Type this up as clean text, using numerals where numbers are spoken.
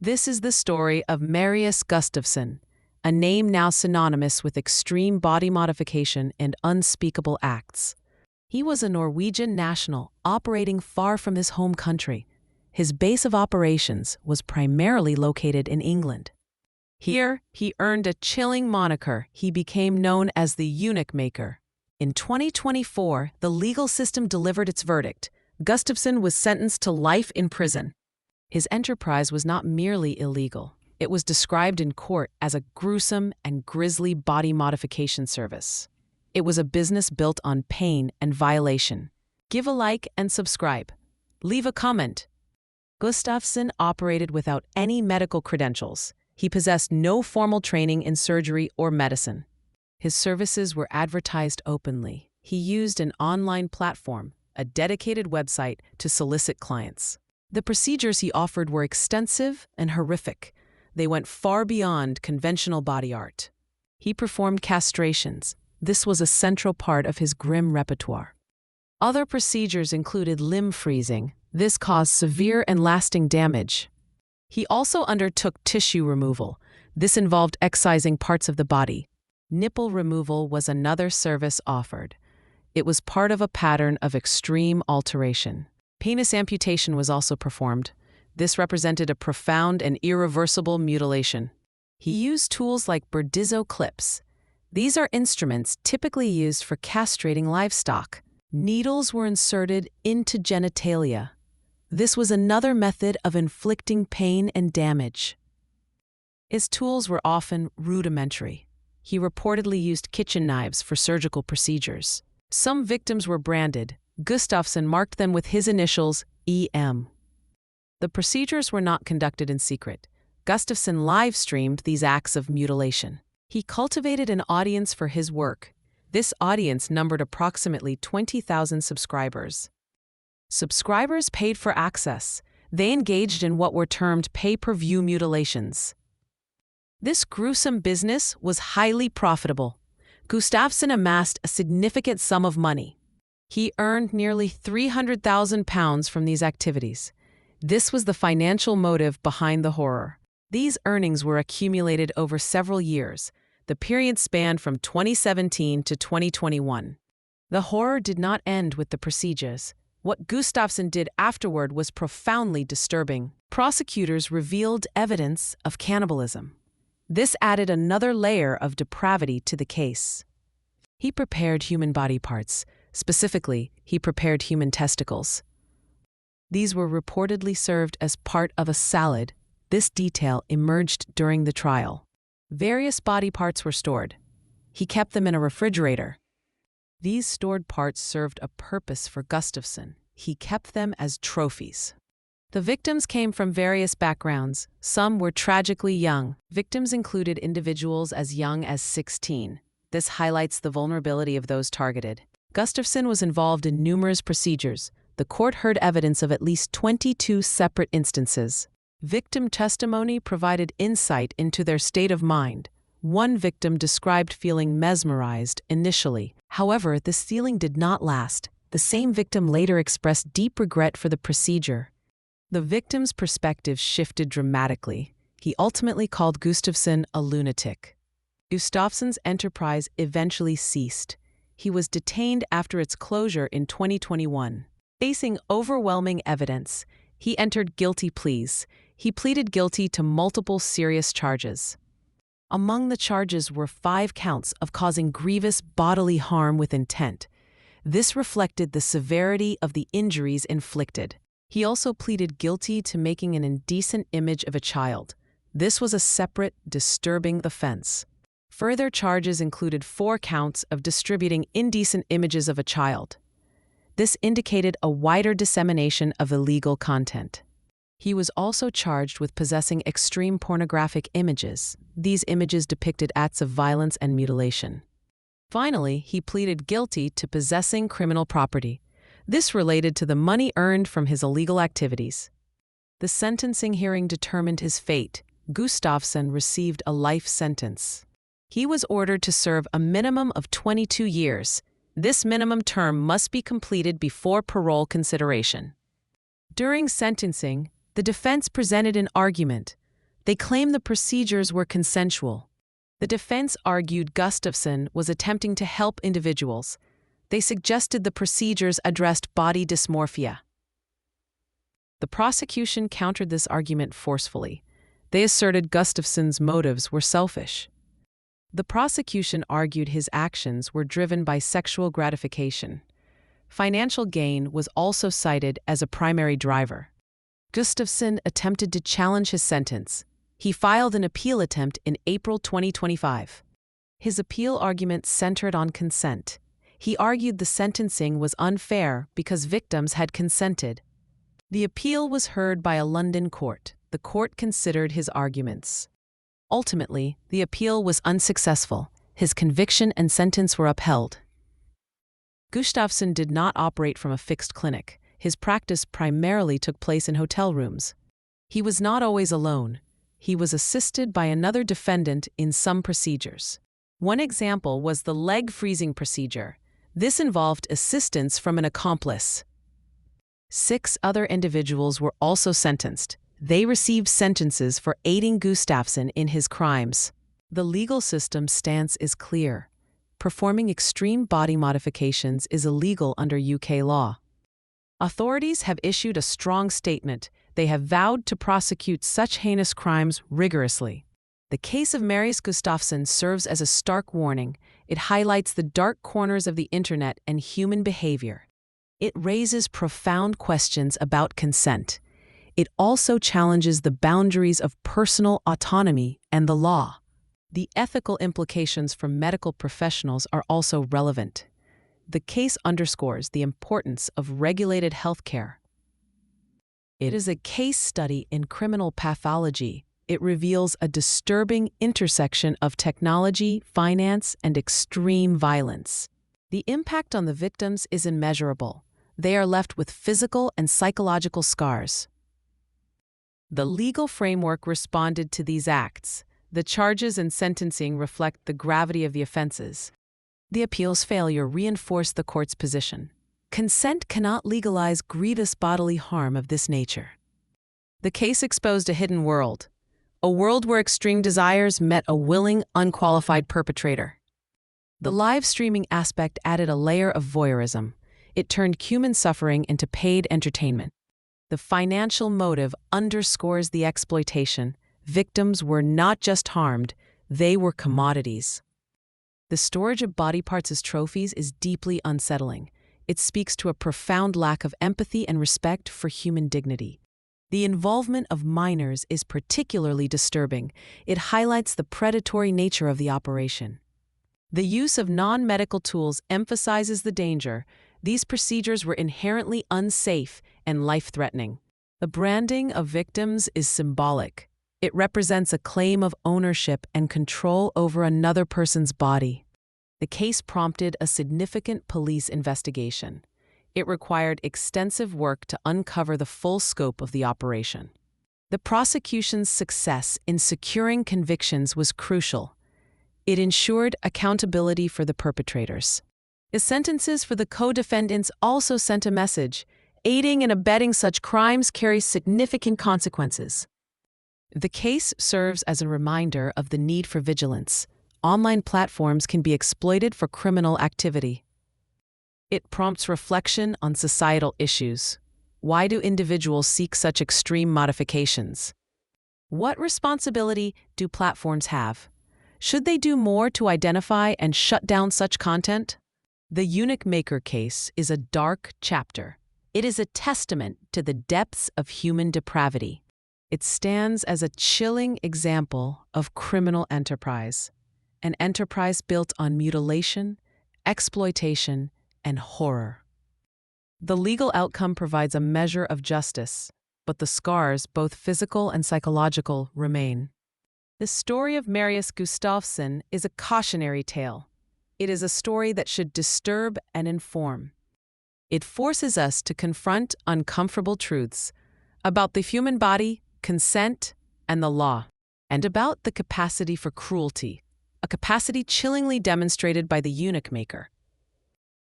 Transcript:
This is the story of Marius Gustavson, a name now synonymous with extreme body modification and unspeakable acts. He was a Norwegian national operating far from his home country. His base of operations was primarily located in England. Here, he earned a chilling moniker. He became known as the Eunuch Maker. In 2024, the legal system delivered its verdict. Gustavson was sentenced to life in prison. His enterprise was not merely illegal. It was described in court as a gruesome and grisly body modification service. It was a business built on pain and violation. Give a like and subscribe. Leave a comment. Gustavson operated without any medical credentials. He possessed no formal training in surgery or medicine. His services were advertised openly. He used an online platform, a dedicated website, to solicit clients. The procedures he offered were extensive and horrific. They went far beyond conventional body art. He performed castrations. This was a central part of his grim repertoire. Other procedures included limb freezing. This caused severe and lasting damage. He also undertook tissue removal. This involved excising parts of the body. Nipple removal was another service offered. It was part of a pattern of extreme alteration. Penis amputation was also performed. This represented a profound and irreversible mutilation. He used tools like Burdizzo clips. These are instruments typically used for castrating livestock. Needles were inserted into genitalia. This was another method of inflicting pain and damage. His tools were often rudimentary. He reportedly used kitchen knives for surgical procedures. Some victims were branded. Gustavson marked them with his initials, EM. The procedures were not conducted in secret. Gustavson live-streamed these acts of mutilation. He cultivated an audience for his work. This audience numbered approximately 20,000 subscribers. Subscribers paid for access. They engaged in what were termed pay-per-view mutilations. This gruesome business was highly profitable. Gustavson amassed a significant sum of money. He earned nearly £300,000 from these activities. This was the financial motive behind the horror. These earnings were accumulated over several years. The period spanned from 2017 to 2021. The horror did not end with the procedures. What Gustavson did afterward was profoundly disturbing. Prosecutors revealed evidence of cannibalism. This added another layer of depravity to the case. He prepared human body parts. Specifically, he prepared human testicles. These were reportedly served as part of a salad. This detail emerged during the trial. Various body parts were stored. He kept them in a refrigerator. These stored parts served a purpose for Gustavson. He kept them as trophies. The victims came from various backgrounds. Some were tragically young. Victims included individuals as young as 16. This highlights the vulnerability of those targeted. Gustavson was involved in numerous procedures. The court heard evidence of at least 22 separate instances. Victim testimony provided insight into their state of mind. One victim described feeling mesmerized initially. However, this feeling did not last. The same victim later expressed deep regret for the procedure. The victim's perspective shifted dramatically. He ultimately called Gustavson a lunatic. Gustavson's enterprise eventually ceased. He was detained after its closure in 2021. Facing overwhelming evidence, he entered guilty pleas. He pleaded guilty to multiple serious charges. Among the charges were 5 counts of causing grievous bodily harm with intent. This reflected the severity of the injuries inflicted. He also pleaded guilty to making an indecent image of a child. This was a separate, disturbing offense. Further charges included 4 counts of distributing indecent images of a child. This indicated a wider dissemination of illegal content. He was also charged with possessing extreme pornographic images. These images depicted acts of violence and mutilation. Finally, he pleaded guilty to possessing criminal property. This related to the money earned from his illegal activities. The sentencing hearing determined his fate. Gustavson received a life sentence. He was ordered to serve a minimum of 22 years. This minimum term must be completed before parole consideration. During sentencing, the defense presented an argument. They claim the procedures were consensual. The defense argued Gustavson was attempting to help individuals. They suggested the procedures addressed body dysmorphia. The prosecution countered this argument forcefully. They asserted Gustavson's motives were selfish. The prosecution argued his actions were driven by sexual gratification. Financial gain was also cited as a primary driver. Gustavson attempted to challenge his sentence. He filed an appeal attempt in April 2025. His appeal argument centered on consent. He argued the sentencing was unfair because victims had consented. The appeal was heard by a London court. The court considered his arguments. Ultimately, the appeal was unsuccessful. His conviction and sentence were upheld. Gustavson did not operate from a fixed clinic. His practice primarily took place in hotel rooms. He was not always alone. He was assisted by another defendant in some procedures. One example was the leg freezing procedure. This involved assistance from an accomplice. 6 other individuals were also sentenced. They received sentences for aiding Gustavson in his crimes. The legal system's stance is clear. Performing extreme body modifications is illegal under UK law. Authorities have issued a strong statement. They have vowed to prosecute such heinous crimes rigorously. The case of Marius Gustavson serves as a stark warning. It highlights the dark corners of the internet and human behavior. It raises profound questions about consent. It also challenges the boundaries of personal autonomy and the law. The ethical implications for medical professionals are also relevant. The case underscores the importance of regulated healthcare. It is a case study in criminal pathology. It reveals a disturbing intersection of technology, finance, and extreme violence. The impact on the victims is immeasurable. They are left with physical and psychological scars. The legal framework responded to these acts. The charges and sentencing reflect the gravity of the offenses. The appeal's failure reinforced the court's position. Consent cannot legalize grievous bodily harm of this nature. The case exposed a hidden world, a world where extreme desires met a willing, unqualified perpetrator. The live streaming aspect added a layer of voyeurism. It turned human suffering into paid entertainment. The financial motive underscores the exploitation. Victims were not just harmed, they were commodities. The storage of body parts as trophies is deeply unsettling. It speaks to a profound lack of empathy and respect for human dignity. The involvement of minors is particularly disturbing. It highlights the predatory nature of the operation. The use of non-medical tools emphasizes the danger. These procedures were inherently unsafe and life-threatening. The branding of victims is symbolic. It represents a claim of ownership and control over another person's body. The case prompted a significant police investigation. It required extensive work to uncover the full scope of the operation. The prosecution's success in securing convictions was crucial. It ensured accountability for the perpetrators. The sentences for the co-defendants also sent a message. Aiding and abetting such crimes carries significant consequences. The case serves as a reminder of the need for vigilance. Online platforms can be exploited for criminal activity. It prompts reflection on societal issues. Why do individuals seek such extreme modifications? What responsibility do platforms have? Should they do more to identify and shut down such content? The Eunuch Maker case is a dark chapter. It is a testament to the depths of human depravity. It stands as a chilling example of criminal enterprise, an enterprise built on mutilation, exploitation, and horror. The legal outcome provides a measure of justice, but the scars, both physical and psychological, remain. The story of Marius Gustavson is a cautionary tale. It is a story that should disturb and inform. It forces us to confront uncomfortable truths about the human body, consent, and the law, and about the capacity for cruelty, a capacity chillingly demonstrated by the Eunuch Maker.